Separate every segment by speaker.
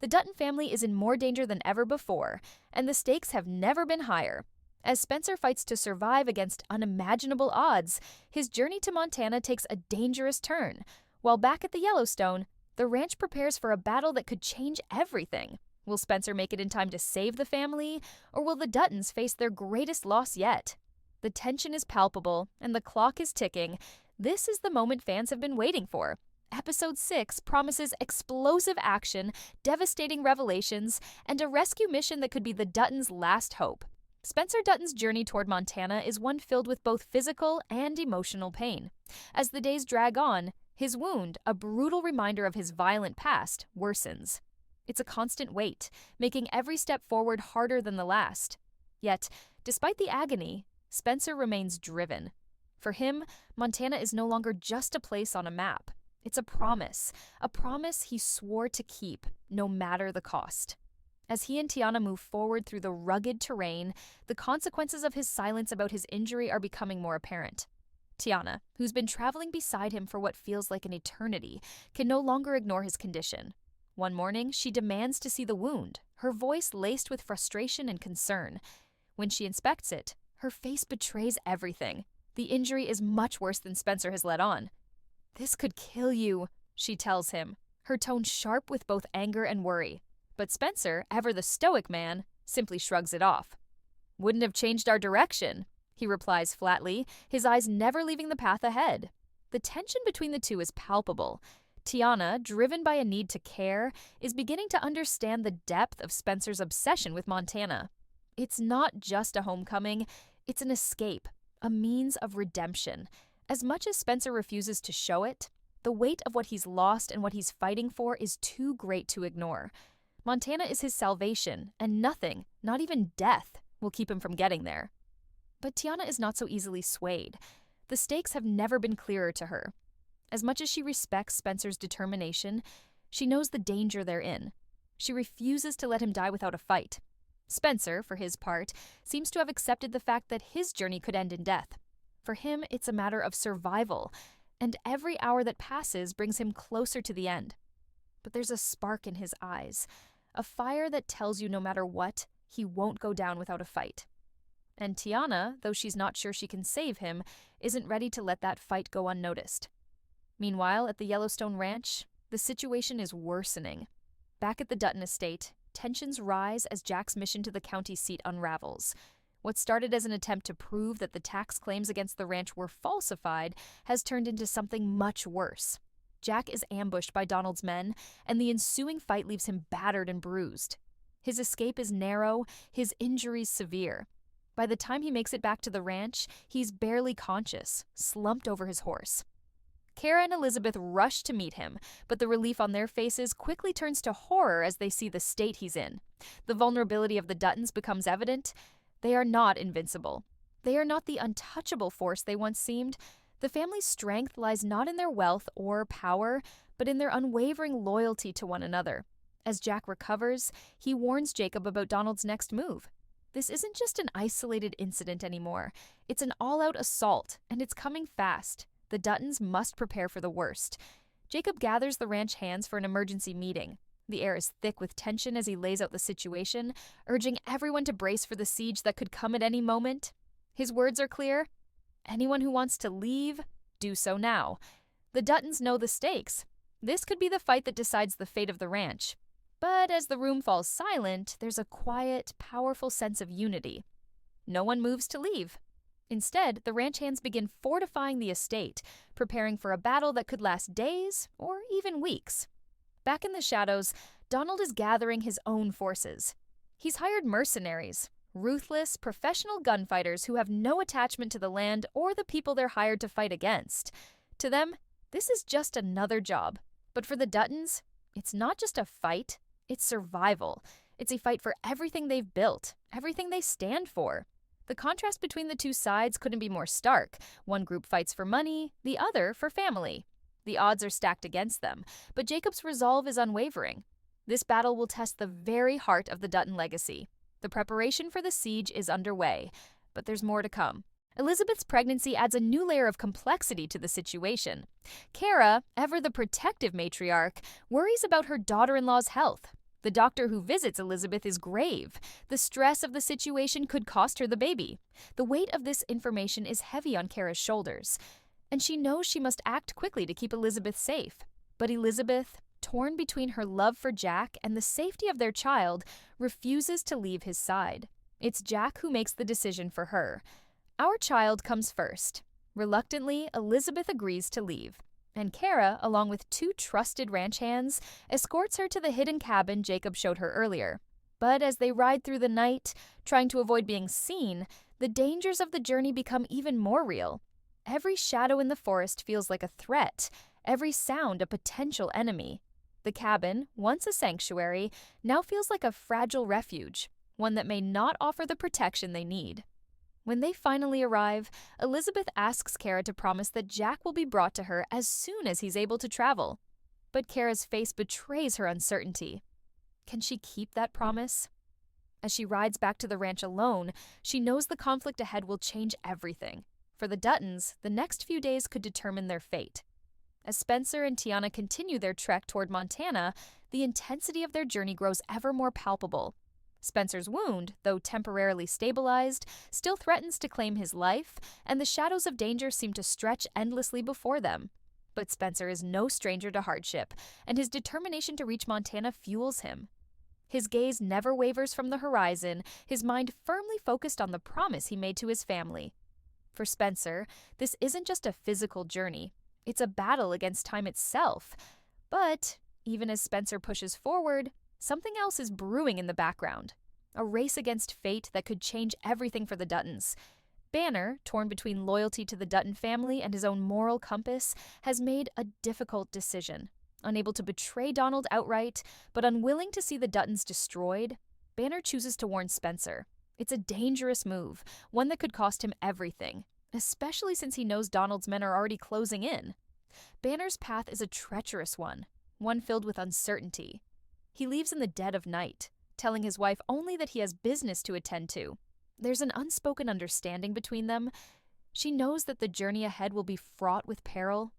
Speaker 1: The Dutton family is in more danger than ever before, and the stakes have never been higher. As Spencer fights to survive against unimaginable odds, his journey to Montana takes a dangerous turn. While back at the Yellowstone, the ranch prepares for a battle that could change everything. Will Spencer make it in time to save the family, or will the Duttons face their greatest loss yet? The tension is palpable, and the clock is ticking. This is the moment fans have been waiting for. Episode 6 promises explosive action, devastating revelations, and a rescue mission that could be the Duttons' last hope. Spencer Dutton's journey toward Montana is one filled with both physical and emotional pain. As the days drag on, his wound, a brutal reminder of his violent past, worsens. It's a constant weight, making every step forward harder than the last. Yet, despite the agony, Spencer remains driven. For him, Montana is no longer just a place on a map. It's a promise he swore to keep, no matter the cost. As he and Tiana move forward through the rugged terrain, the consequences of his silence about his injury are becoming more apparent. Tiana, who's been traveling beside him for what feels like an eternity, can no longer ignore his condition. One morning, she demands to see the wound, her voice laced with frustration and concern. When she inspects it, her face betrays everything. The injury is much worse than Spencer has let on. "This could kill you," she tells him, her tone sharp with both anger and worry. But Spencer, ever the stoic man, simply shrugs it off. "Wouldn't have changed our direction," he replies flatly, his eyes never leaving the path ahead. The tension between the two is palpable. Tiana, driven by a need to care, is beginning to understand the depth of Spencer's obsession with Montana. It's not just a homecoming, it's an escape, a means of redemption. As much as Spencer refuses to show it, the weight of what he's lost and what he's fighting for is too great to ignore. Montana is his salvation, and nothing, not even death, will keep him from getting there. But Tiana is not so easily swayed. The stakes have never been clearer to her. As much as she respects Spencer's determination, she knows the danger they're in. She refuses to let him die without a fight. Spencer, for his part, seems to have accepted the fact that his journey could end in death. For him, it's a matter of survival, and every hour that passes brings him closer to the end. But there's a spark in his eyes, a fire that tells you no matter what, he won't go down without a fight. And Tiana, though she's not sure she can save him, isn't ready to let that fight go unnoticed. Meanwhile, at the Yellowstone Ranch, the situation is worsening. Back at the Dutton estate, tensions rise as Jack's mission to the county seat unravels. What started as an attempt to prove that the tax claims against the ranch were falsified has turned into something much worse. Jack is ambushed by Donald's men, and the ensuing fight leaves him battered and bruised. His escape is narrow, his injuries severe. By the time he makes it back to the ranch, he's barely conscious, slumped over his horse. Kara and Elizabeth rush to meet him, but the relief on their faces quickly turns to horror as they see the state he's in. The vulnerability of the Duttons becomes evident. They are not invincible. They are not the untouchable force they once seemed. The family's strength lies not in their wealth or power, but in their unwavering loyalty to one another. As Jack recovers, he warns Jacob about Donald's next move. This isn't just an isolated incident anymore. It's an all-out assault, and it's coming fast. The Duttons must prepare for the worst. Jacob gathers the ranch hands for an emergency meeting. The air is thick with tension as he lays out the situation, urging everyone to brace for the siege that could come at any moment. His words are clear. Anyone who wants to leave, do so now. The Duttons know the stakes. This could be the fight that decides the fate of the ranch. But as the room falls silent, there's a quiet, powerful sense of unity. No one moves to leave. Instead, the ranch hands begin fortifying the estate, preparing for a battle that could last days or even weeks. Back in the shadows, Donald is gathering his own forces. He's hired mercenaries, ruthless, professional gunfighters who have no attachment to the land or the people they're hired to fight against. To them, this is just another job. But for the Duttons, it's not just a fight, it's survival. It's a fight for everything they've built, everything they stand for. The contrast between the two sides couldn't be more stark. One group fights for money, the other for family. The odds are stacked against them, but Jacob's resolve is unwavering. This battle will test the very heart of the Dutton legacy. The preparation for the siege is underway, but there's more to come. Elizabeth's pregnancy adds a new layer of complexity to the situation. Kara, ever the protective matriarch, worries about her daughter-in-law's health. The doctor who visits Elizabeth is grave. The stress of the situation could cost her the baby. The weight of this information is heavy on Kara's shoulders, and she knows she must act quickly to keep Elizabeth safe. But Elizabeth, torn between her love for Jack and the safety of their child, refuses to leave his side. It's Jack who makes the decision for her. Our child comes first. Reluctantly, Elizabeth agrees to leave, and Kara, along with two trusted ranch hands, escorts her to the hidden cabin Jacob showed her earlier. But as they ride through the night, trying to avoid being seen, the dangers of the journey become even more real. Every shadow in the forest feels like a threat, every sound a potential enemy. The cabin, once a sanctuary, now feels like a fragile refuge, one that may not offer the protection they need. When they finally arrive, Elizabeth asks Kara to promise that Jack will be brought to her as soon as he's able to travel. But Kara's face betrays her uncertainty. Can she keep that promise? As she rides back to the ranch alone, she knows the conflict ahead will change everything. For the Duttons, the next few days could determine their fate. As Spencer and Tiana continue their trek toward Montana, the intensity of their journey grows ever more palpable. Spencer's wound, though temporarily stabilized, still threatens to claim his life, and the shadows of danger seem to stretch endlessly before them. But Spencer is no stranger to hardship, and his determination to reach Montana fuels him. His gaze never wavers from the horizon, his mind firmly focused on the promise he made to his family. For Spencer, this isn't just a physical journey. It's a battle against time itself. But even as Spencer pushes forward, something else is brewing in the background. A race against fate that could change everything for the Duttons. Banner, torn between loyalty to the Dutton family and his own moral compass, has made a difficult decision. Unable to betray Donald outright, but unwilling to see the Duttons destroyed, Banner chooses to warn Spencer. It's a dangerous move, one that could cost him everything, especially since he knows Donald's men are already closing in. Banner's path is a treacherous one filled with uncertainty. He leaves in the dead of night, telling his wife only that he has business to attend to. There's an unspoken understanding between them. She knows that the journey ahead will be fraught with peril,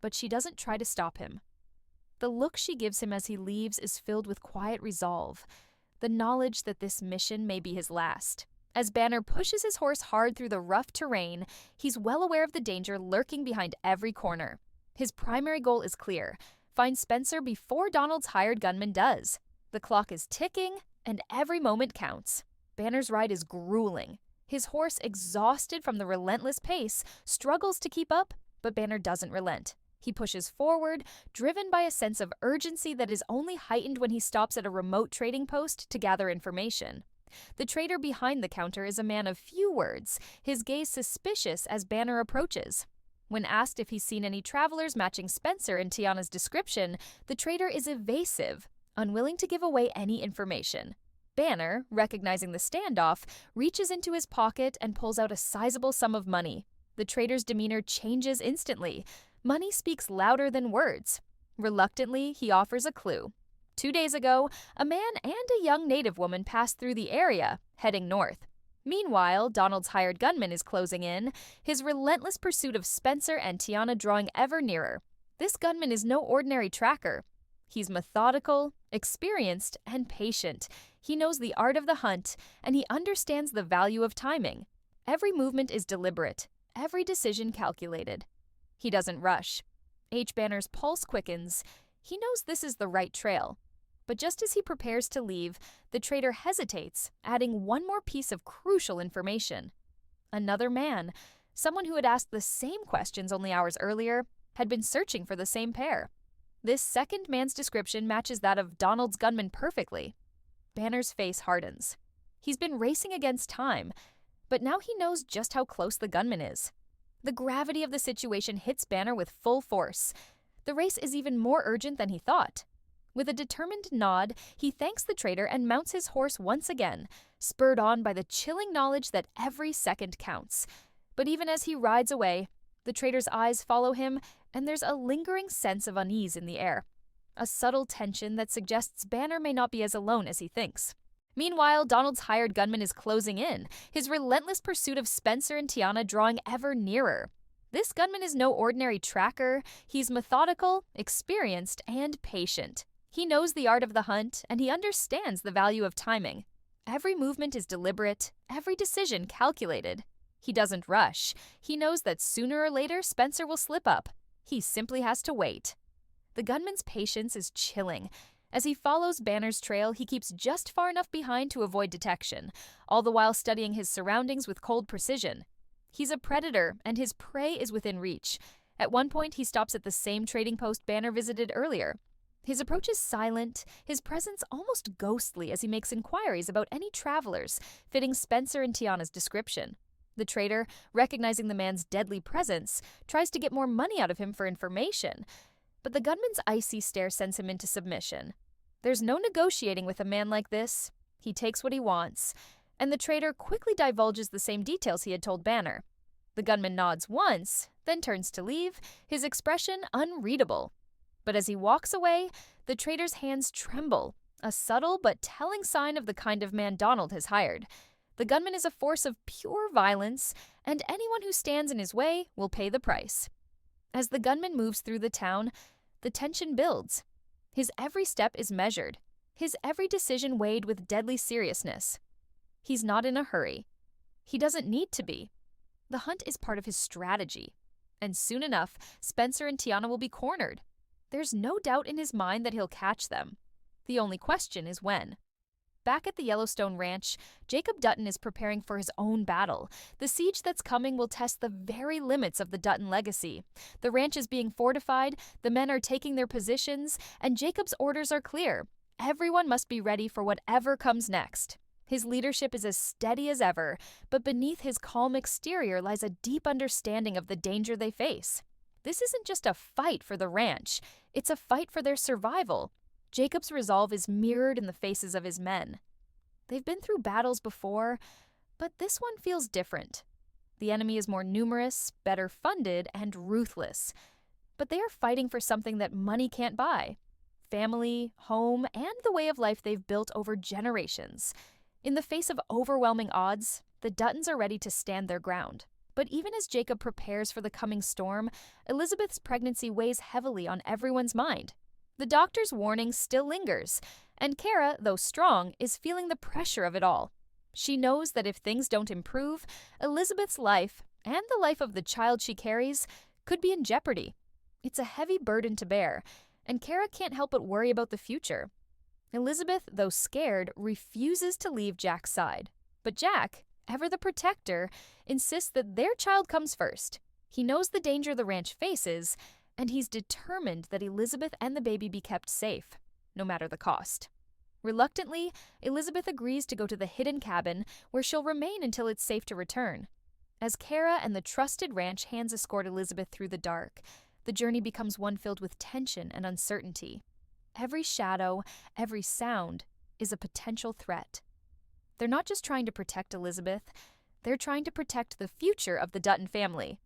Speaker 1: but she doesn't try to stop him. The look she gives him as he leaves is filled with quiet resolve, the knowledge that this mission may be his last. As Banner pushes his horse hard through the rough terrain, he's well aware of the danger lurking behind every corner. His primary goal is clear: find Spencer before Donald's hired gunman does. The clock is ticking, and every moment counts. Banner's ride is grueling. His horse, exhausted from the relentless pace, struggles to keep up, but Banner doesn't relent. He pushes forward, driven by a sense of urgency that is only heightened when he stops at a remote trading post to gather information. The trader behind the counter is a man of few words, his gaze suspicious as Banner approaches. When asked if he's seen any travelers matching Spencer and Tiana's description, the trader is evasive, unwilling to give away any information. Banner, recognizing the standoff, reaches into his pocket and pulls out a sizable sum of money. The trader's demeanor changes instantly. Money speaks louder than words. Reluctantly, he offers a clue. 2 days ago, a man and a young native woman passed through the area, heading north. Meanwhile, Donald's hired gunman is closing in, his relentless pursuit of Spencer and Tiana drawing ever nearer. This gunman is no ordinary tracker. He's methodical, experienced, and patient. He knows the art of the hunt, and he understands the value of timing. Every movement is deliberate, every decision calculated. He doesn't rush. H. Banner's pulse quickens. He knows this is the right trail. But just as he prepares to leave, the trader hesitates, adding one more piece of crucial information. Another man, someone who had asked the same questions only hours earlier, had been searching for the same pair. This second man's description matches that of Donald's gunman perfectly. Banner's face hardens. He's been racing against time, but now he knows just how close the gunman is. The gravity of the situation hits Banner with full force. The race is even more urgent than he thought. With a determined nod, he thanks the trader and mounts his horse once again, spurred on by the chilling knowledge that every second counts. But even as he rides away, the trader's eyes follow him, and there's a lingering sense of unease in the air. A subtle tension that suggests Banner may not be as alone as he thinks. Meanwhile, Donald's hired gunman is closing in, his relentless pursuit of Spencer and Tiana drawing ever nearer. This gunman is no ordinary tracker. He's methodical, experienced, and patient. He knows the art of the hunt, and he understands the value of timing. Every movement is deliberate, every decision calculated. He doesn't rush. He knows that sooner or later Spencer will slip up. He simply has to wait. The gunman's patience is chilling. As he follows Banner's trail, he keeps just far enough behind to avoid detection, all the while studying his surroundings with cold precision. He's a predator, and his prey is within reach. At one point, he stops at the same trading post Banner visited earlier. His approach is silent, his presence almost ghostly as he makes inquiries about any travelers, fitting Spencer and Tiana's description. The trader, recognizing the man's deadly presence, tries to get more money out of him for information, but the gunman's icy stare sends him into submission. There's no negotiating with a man like this. He takes what he wants, and the trader quickly divulges the same details he had told Banner. The gunman nods once, then turns to leave, his expression unreadable. But as he walks away, the trader's hands tremble, a subtle but telling sign of the kind of man Donald has hired. The gunman is a force of pure violence, and anyone who stands in his way will pay the price. As the gunman moves through the town, the tension builds. His every step is measured, his every decision weighed with deadly seriousness. He's not in a hurry. He doesn't need to be. The hunt is part of his strategy, and soon enough, Spencer and Tiana will be cornered. There's no doubt in his mind that he'll catch them. The only question is when. Back at the Yellowstone Ranch, Jacob Dutton is preparing for his own battle. The siege that's coming will test the very limits of the Dutton legacy. The ranch is being fortified, the men are taking their positions, and Jacob's orders are clear. Everyone must be ready for whatever comes next. His leadership is as steady as ever, but beneath his calm exterior lies a deep understanding of the danger they face. This isn't just a fight for the ranch, it's a fight for their survival. Jacob's resolve is mirrored in the faces of his men. They've been through battles before, but this one feels different. The enemy is more numerous, better funded, and ruthless. But they are fighting for something that money can't buy: family, home, and the way of life they've built over generations. In the face of overwhelming odds, the Duttons are ready to stand their ground. But even as Jacob prepares for the coming storm, Elizabeth's pregnancy weighs heavily on everyone's mind. The doctor's warning still lingers, and Kara, though strong, is feeling the pressure of it all. She knows that if things don't improve, Elizabeth's life, and the life of the child she carries, could be in jeopardy. It's a heavy burden to bear, and Kara can't help but worry about the future. Elizabeth, though scared, refuses to leave Jack's side. But Jack, ever the protector, insists that their child comes first. He knows the danger the ranch faces, and he's determined that Elizabeth and the baby be kept safe, no matter the cost. Reluctantly, Elizabeth agrees to go to the hidden cabin, where she'll remain until it's safe to return. As Kara and the trusted ranch hands escort Elizabeth through the dark, the journey becomes one filled with tension and uncertainty. Every shadow, every sound, is a potential threat. They're not just trying to protect Elizabeth, they're trying to protect the future of the Dutton family.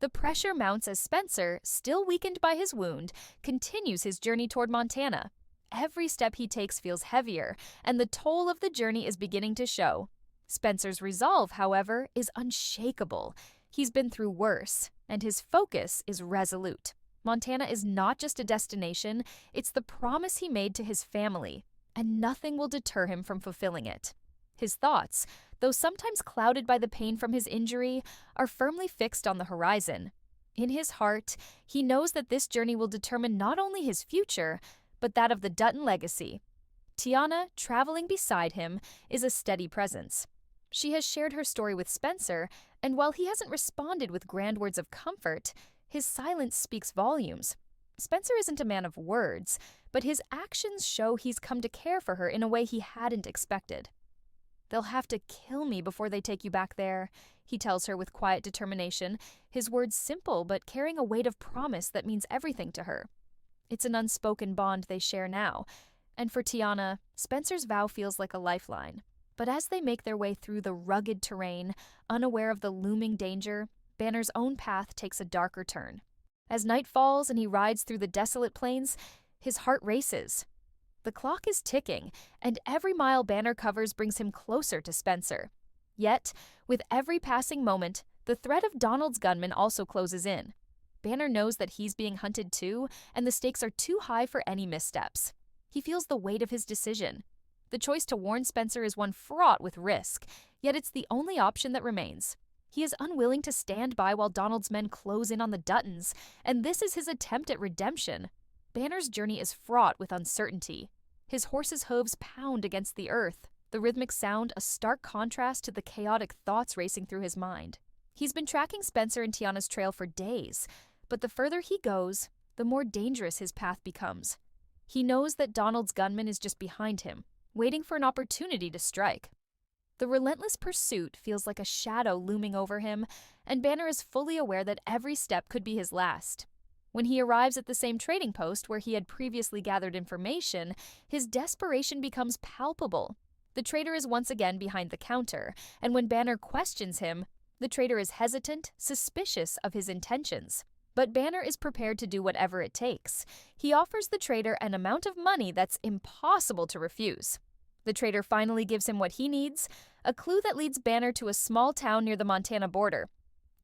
Speaker 1: The pressure mounts as Spencer, still weakened by his wound, continues his journey toward Montana. Every step he takes feels heavier, and the toll of the journey is beginning to show. Spencer's resolve, however, is unshakable. He's been through worse, and his focus is resolute. Montana is not just a destination, it's the promise he made to his family, and nothing will deter him from fulfilling it. His thoughts, though sometimes clouded by the pain from his injury, are firmly fixed on the horizon. In his heart, he knows that this journey will determine not only his future, but that of the Dutton legacy. Tiana, traveling beside him, is a steady presence. She has shared her story with Spencer, and while he hasn't responded with grand words of comfort, his silence speaks volumes. Spencer isn't a man of words, but his actions show he's come to care for her in a way he hadn't expected. "They'll have to kill me before they take you back there," he tells her with quiet determination, his words simple but carrying a weight of promise that means everything to her. It's an unspoken bond they share now, and for Tiana, Spencer's vow feels like a lifeline. But as they make their way through the rugged terrain, unaware of the looming danger, Banner's own path takes a darker turn. As night falls and he rides through the desolate plains, his heart races. The clock is ticking, and every mile Banner covers brings him closer to Spencer. Yet, with every passing moment, the threat of Donald's gunmen also closes in. Banner knows that he's being hunted too, and the stakes are too high for any missteps. He feels the weight of his decision. The choice to warn Spencer is one fraught with risk, yet it's the only option that remains. He is unwilling to stand by while Donald's men close in on the Duttons, and this is his attempt at redemption. Banner's journey is fraught with uncertainty. His horse's hooves pound against the earth, the rhythmic sound a stark contrast to the chaotic thoughts racing through his mind. He's been tracking Spencer and Tiana's trail for days, but the further he goes, the more dangerous his path becomes. He knows that Donald's gunman is just behind him, waiting for an opportunity to strike. The relentless pursuit feels like a shadow looming over him, and Banner is fully aware that every step could be his last. When he arrives at the same trading post where he had previously gathered information, his desperation becomes palpable. The trader is once again behind the counter, and when Banner questions him, the trader is hesitant, suspicious of his intentions. But Banner is prepared to do whatever it takes. He offers the trader an amount of money that's impossible to refuse. The trader finally gives him what he needs, a clue that leads Banner to a small town near the Montana border.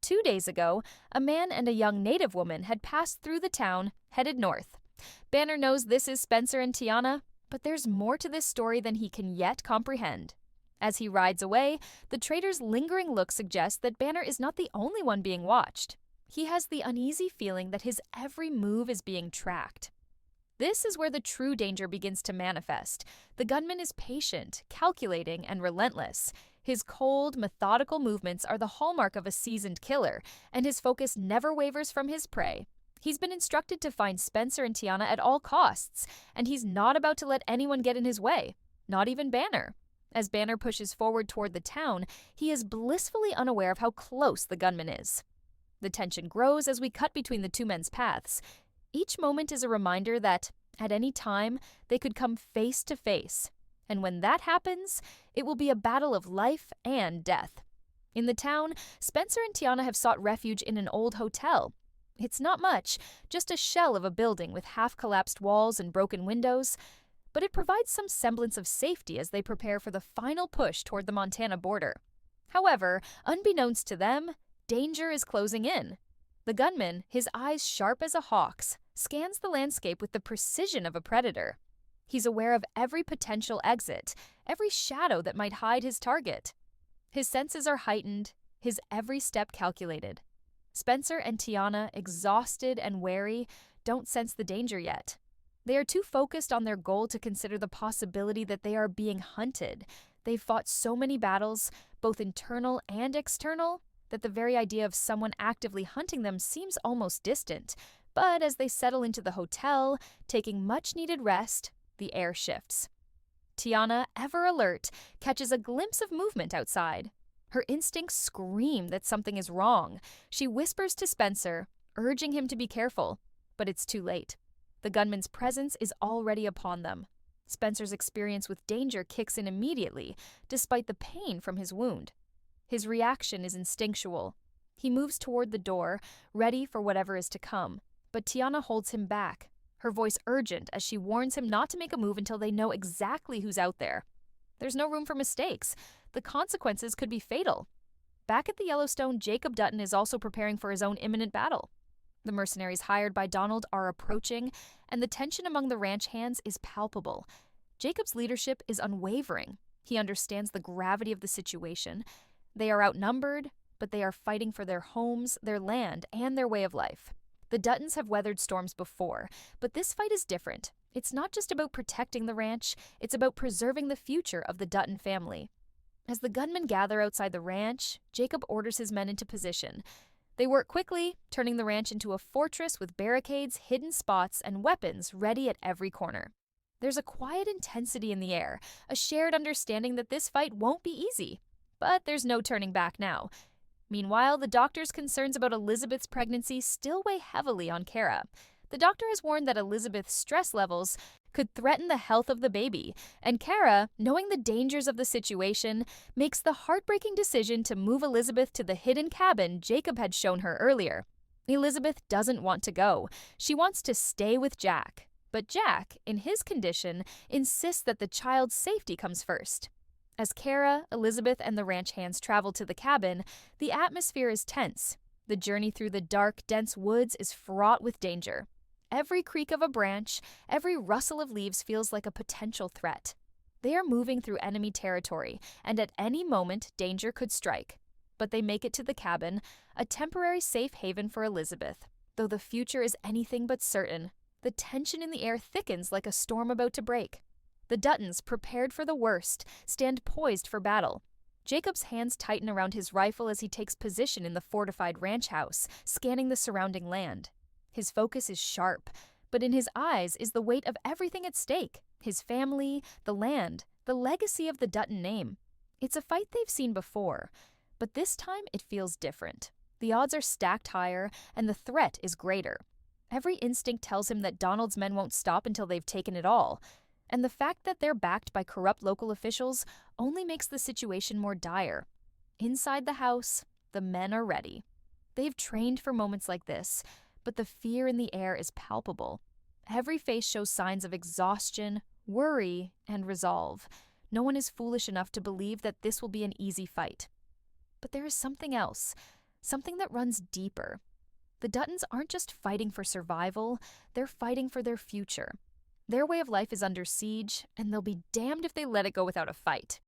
Speaker 1: 2 days ago, a man and a young native woman had passed through the town, headed north. Banner knows this is Spencer and Tiana, but there's more to this story than he can yet comprehend. As he rides away, the trader's lingering look suggests that Banner is not the only one being watched. He has the uneasy feeling that his every move is being tracked. This is where the true danger begins to manifest. The gunman is patient, calculating, and relentless. His cold, methodical movements are the hallmark of a seasoned killer, and his focus never wavers from his prey. He's been instructed to find Spencer and Tiana at all costs, and he's not about to let anyone get in his way, not even Banner. As Banner pushes forward toward the town, he is blissfully unaware of how close the gunman is. The tension grows as we cut between the two men's paths. Each moment is a reminder that, at any time, they could come face to face. And when that happens, it will be a battle of life and death. In the town, Spencer and Tiana have sought refuge in an old hotel. It's not much, just a shell of a building with half-collapsed walls and broken windows, but it provides some semblance of safety as they prepare for the final push toward the Montana border. However, unbeknownst to them, danger is closing in. The gunman, his eyes sharp as a hawk's, scans the landscape with the precision of a predator. He's aware of every potential exit, every shadow that might hide his target. His senses are heightened, his every step calculated. Spencer and Tiana, exhausted and wary, don't sense the danger yet. They are too focused on their goal to consider the possibility that they are being hunted. They've fought so many battles, both internal and external, that the very idea of someone actively hunting them seems almost distant. But as they settle into the hotel, taking much-needed rest, the air shifts. Tiana, ever alert, catches a glimpse of movement outside. Her instincts scream that something is wrong. She whispers to Spencer, urging him to be careful, but it's too late. The gunman's presence is already upon them. Spencer's experience with danger kicks in immediately, despite the pain from his wound. His reaction is instinctual. He moves toward the door, ready for whatever is to come, but Tiana holds him back, her voice urgent as she warns him not to make a move until they know exactly who's out there. There's no room for mistakes. The consequences could be fatal. Back at the Yellowstone, Jacob Dutton is also preparing for his own imminent battle. The mercenaries hired by Donald are approaching, and the tension among the ranch hands is palpable. Jacob's leadership is unwavering. He understands the gravity of the situation. They are outnumbered, but they are fighting for their homes, their land, and their way of life. The Duttons have weathered storms before, but this fight is different. It's not just about protecting the ranch, it's about preserving the future of the Dutton family. As the gunmen gather outside the ranch, Jacob orders his men into position. They work quickly, turning the ranch into a fortress with barricades, hidden spots, and weapons ready at every corner. There's a quiet intensity in the air, a shared understanding that this fight won't be easy. But there's no turning back now. Meanwhile, the doctor's concerns about Elizabeth's pregnancy still weigh heavily on Kara. The doctor has warned that Elizabeth's stress levels could threaten the health of the baby, and Kara, knowing the dangers of the situation, makes the heartbreaking decision to move Elizabeth to the hidden cabin Jacob had shown her earlier. Elizabeth doesn't want to go. She wants to stay with Jack. But Jack, in his condition, insists that the child's safety comes first. As Kara, Elizabeth, and the ranch hands travel to the cabin, the atmosphere is tense. The journey through the dark, dense woods is fraught with danger. Every creak of a branch, every rustle of leaves feels like a potential threat. They are moving through enemy territory, and at any moment, danger could strike. But they make it to the cabin, a temporary safe haven for Elizabeth. Though the future is anything but certain, the tension in the air thickens like a storm about to break. The Duttons, prepared for the worst, stand poised for battle. Jacob's hands tighten around his rifle as he takes position in the fortified ranch house, scanning the surrounding land. His focus is sharp, but in his eyes is the weight of everything at stake: his family, the land, the legacy of the Dutton name. It's a fight they've seen before, but this time it feels different. The odds are stacked higher, and the threat is greater. Every instinct tells him that Donald's men won't stop until they've taken it all, and the fact that they're backed by corrupt local officials only makes the situation more dire. Inside the house, the men are ready. They've trained for moments like this, but the fear in the air is palpable. Every face shows signs of exhaustion, worry, and resolve. No one is foolish enough to believe that this will be an easy fight. But there is something else, something that runs deeper. The Duttons aren't just fighting for survival, they're fighting for their future. Their way of life is under siege, and they'll be damned if they let it go without a fight.